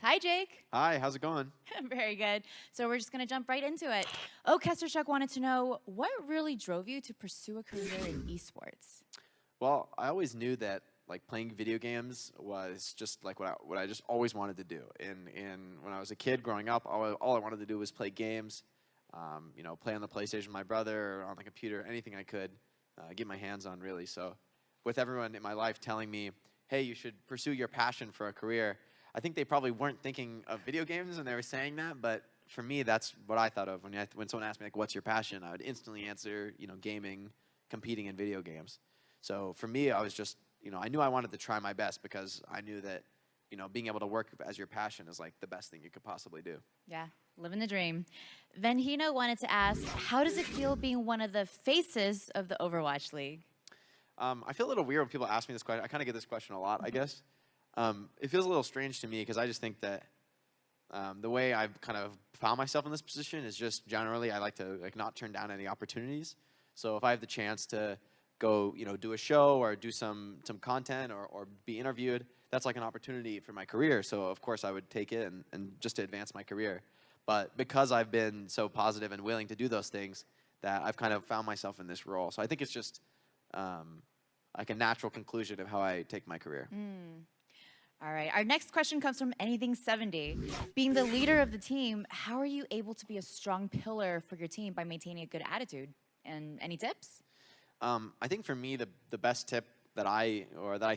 Hi, Jake. Hi, how's it going? Very good. So we're just going to jump right into it. Oh, Kesterchuk wanted to know, what really drove you to pursue a career in esports? Well, I always knew that like playing video games was just like what I just always wanted to do. And when I was a kid growing up, all I wanted to do was play games, play on the PlayStation with my brother or on the computer, anything I could get my hands on, really. So with everyone in my life telling me, hey, you should pursue your passion for a career, I think they probably weren't thinking of video games when they were saying that, but for me, that's what I thought of when someone asked me, like, what's your passion? I would instantly answer, gaming, competing in video games. So for me, I was just, I knew I wanted to try my best because I knew that, being able to work as your passion is like the best thing you could possibly do. Yeah, living the dream. Venhino wanted to ask, how does it feel being one of the faces of the Overwatch League? I feel a little weird when people ask me this question. I kind of get this question a lot, I guess. It feels a little strange to me because I just think that the way I've kind of found myself in this position is just generally I like to not turn down any opportunities. So if I have the chance to go, do a show or do some content or be interviewed, that's like an opportunity for my career. So of course I would take it and just to advance my career. But because I've been so positive and willing to do those things, that I've kind of found myself in this role. So I think it's just like a natural conclusion of how I take my career. All right, our next question comes from Anything 70. Being the leader of the team, how are you able to be a strong pillar for your team by maintaining a good attitude? And any tips? I think for me, the best tip that I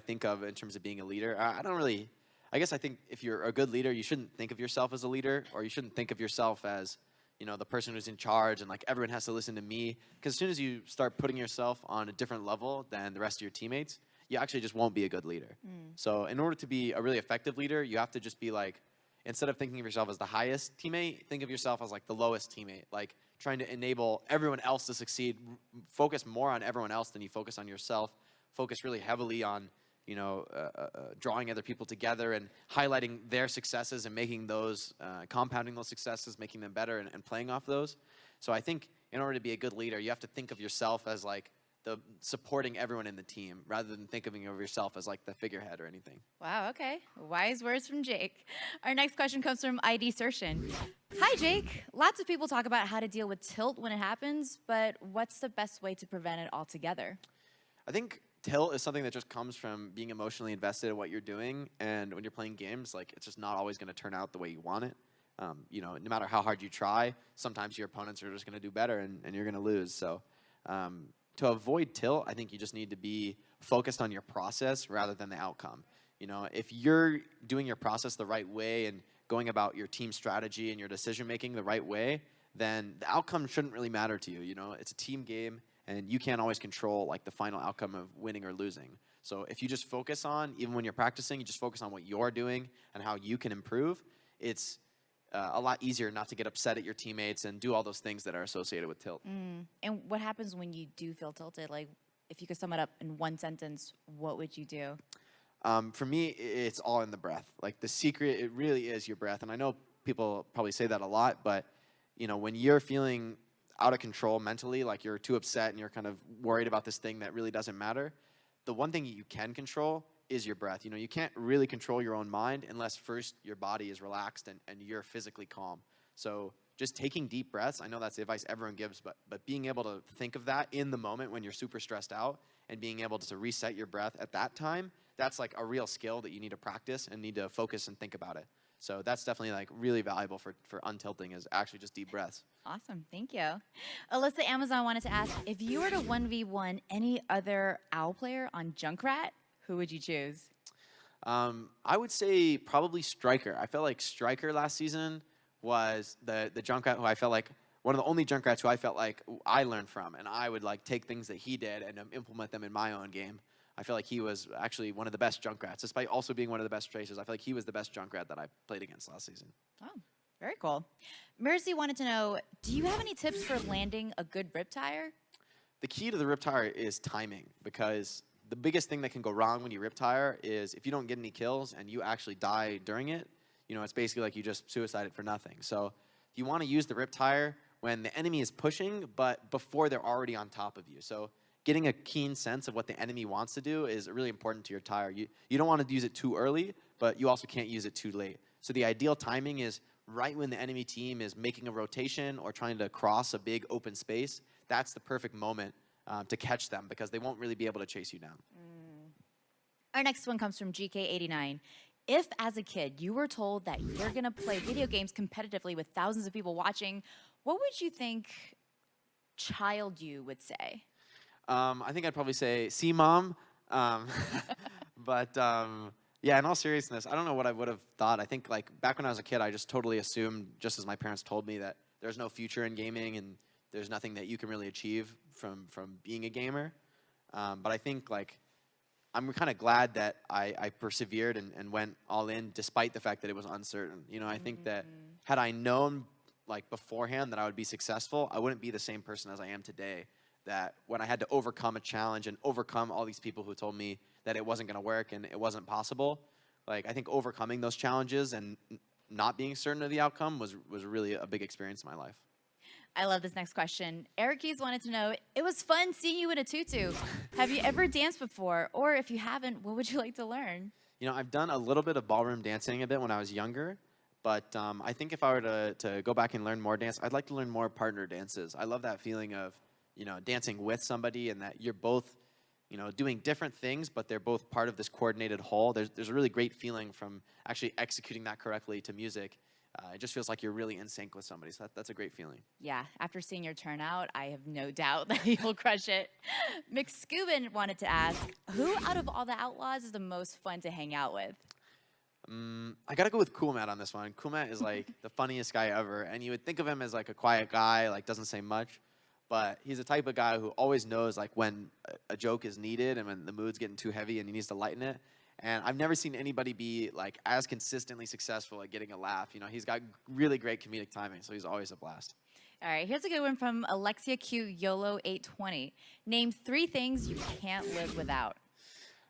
think of in terms of being a leader, I guess I think if you're a good leader, you shouldn't think of yourself as a leader, or you shouldn't think of yourself as, the person who's in charge and like everyone has to listen to me. Because as soon as you start putting yourself on a different level than the rest of your teammates, you actually just won't be a good leader. So in order to be a really effective leader, you have to just be like, instead of thinking of yourself as the highest teammate, think of yourself as like the lowest teammate, like trying to enable everyone else to succeed. Focus more on everyone else than you focus on yourself. Focus really heavily on, drawing other people together and highlighting their successes and making those, compounding those successes, making them better and playing off those. So I think in order to be a good leader, you have to think of yourself as like the supporting everyone in the team rather than thinking of yourself as like the figurehead or anything. Wow, okay. Wise words from Jake. Our next question comes from ID Sershin. Hi, Jake. Lots of people talk about how to deal with tilt when it happens, but what's the best way to prevent it altogether? I think tilt is something that just comes from being emotionally invested in what you're doing, and when you're playing games, like it's just not always going to turn out the way you want it. No matter how hard you try, sometimes your opponents are just going to do better, and you're going to lose. So to avoid tilt, I think you just need to be focused on your process rather than the outcome. If you're doing your process the right way and going about your team strategy and your decision making the right way, then the outcome shouldn't really matter to you. It's a team game, and you can't always control like the final outcome of winning or losing. So if you just focus on, even when you're practicing, you just focus on what you're doing and how you can improve, it's a lot easier not to get upset at your teammates and do all those things that are associated with tilt. And what happens when you do feel tilted? Like, if you could sum it up in one sentence, what would you do? For me, it's all in the breath. Like the secret, it really is your breath. And I know people probably say that a lot, but when you're feeling out of control mentally, like you're too upset and you're kind of worried about this thing that really doesn't matter, the one thing you can control is your breath. You can't really control your own mind unless first your body is relaxed and you're physically calm. So just taking deep breaths, I know that's the advice everyone gives, but being able to think of that in the moment when you're super stressed out and being able to reset your breath at that time, that's like a real skill that you need to practice and need to focus and think about it. So that's definitely like really valuable for untilting, is actually just deep breaths. Awesome, thank you. Alyssa Amazon wanted to ask, if you were to 1v1 any other OWL player on Junkrat, who would you choose? I would say probably Striker. I felt like Striker last season was the Junkrat who I felt like one of the only Junkrats who I felt like I learned from, and I would like take things that he did and implement them in my own game. I feel like he was actually one of the best Junkrats, despite also being one of the best Tracers. I feel like he was the best Junkrat that I played against last season. Oh, very cool. Mercy wanted to know, do you have any tips for landing a good riptire? The key to the riptire is timing, because the biggest thing that can go wrong when you riptire is if you don't get any kills and you actually die during it, it's basically like you just suicided for nothing. So you want to use the riptire when the enemy is pushing, but before they're already on top of you. So getting a keen sense of what the enemy wants to do is really important to your tire. You don't want to use it too early, but you also can't use it too late. So the ideal timing is right when the enemy team is making a rotation or trying to cross a big open space. That's the perfect moment to catch them because they won't really be able to chase you down. Our next one comes from GK89. If, as a kid, you were told that you're going to play video games competitively with thousands of people watching, what would you think child you would say? I think I'd probably say, "See, Mom." But yeah, in all seriousness, I don't know what I would have thought. I think like back when I was a kid, I just totally assumed, just as my parents told me, that there's no future in gaming and there's nothing that you can really achieve from being a gamer. But I think like I'm kind of glad that I persevered and went all in despite the fact that it was uncertain. You know, I think that had I known like beforehand that I would be successful, I wouldn't be the same person as I am today. That when I had to overcome a challenge and overcome all these people who told me that it wasn't going to work and it wasn't possible, like I think overcoming those challenges and not being certain of the outcome was really a big experience in my life. I love this next question. Eric Keys wanted to know, it was fun seeing you in a tutu. Have you ever danced before? Or if you haven't, what would you like to learn? You know, I've done a little bit of ballroom dancing a bit when I was younger, but I think if I were to go back and learn more dance, I'd like to learn more partner dances. I love that feeling of, you know, dancing with somebody and that you're both, you know, doing different things, but they're both part of this coordinated whole. There's a really great feeling from actually executing that correctly to music. It just feels like you're really in sync with somebody, so that's a great feeling. Yeah, after seeing your turnout, I have no doubt that you'll crush it. McScuban wanted to ask, who out of all the Outlaws is the most fun to hang out with? I gotta go with Cool Matt on this one. Cool Matt is like the funniest guy ever, and you would think of him as like a quiet guy, like doesn't say much. But he's the type of guy who always knows like when a joke is needed and when the mood's getting too heavy and he needs to lighten it. And I've never seen anybody be like as consistently successful at getting a laugh. You know, he's got really great comedic timing, so he's always a blast. All right, here's a good one from Alexia Q YOLO 820. Name 3 things you can't live without.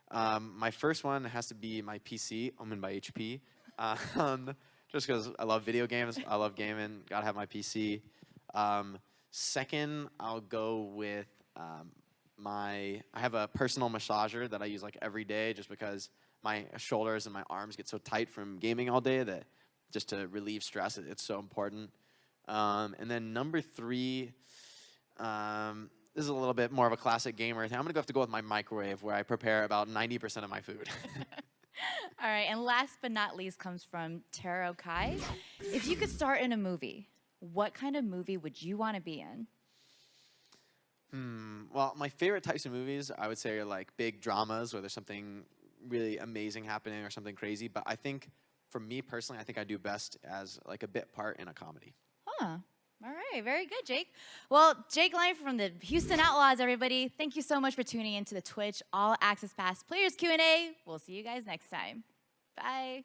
My first one has to be my PC, owned by HP. Just because I love video games, I love gaming, gotta have my PC. Second, I'll go with I have a personal massager that I use like every day just because my shoulders and my arms get so tight from gaming all day that just to relieve stress, it's so important. And then number 3, this is a little bit more of a classic gamer thing. I'm gonna have to go with my microwave where I prepare about 90% of my food. All right, and last but not least comes from Taro Kai. If you could star in a movie, what kind of movie would you want to be in? Well, my favorite types of movies, I would say, are like big dramas where there's something really amazing happening or something crazy. But I think, for me personally, I think I do best as like a bit part in a comedy. Huh. All right, very good, Jake. Well, Jake Lyon from the Houston Outlaws, everybody. Thank you so much for tuning into the Twitch All Access Pass Players Q&A. We'll see you guys next time. Bye.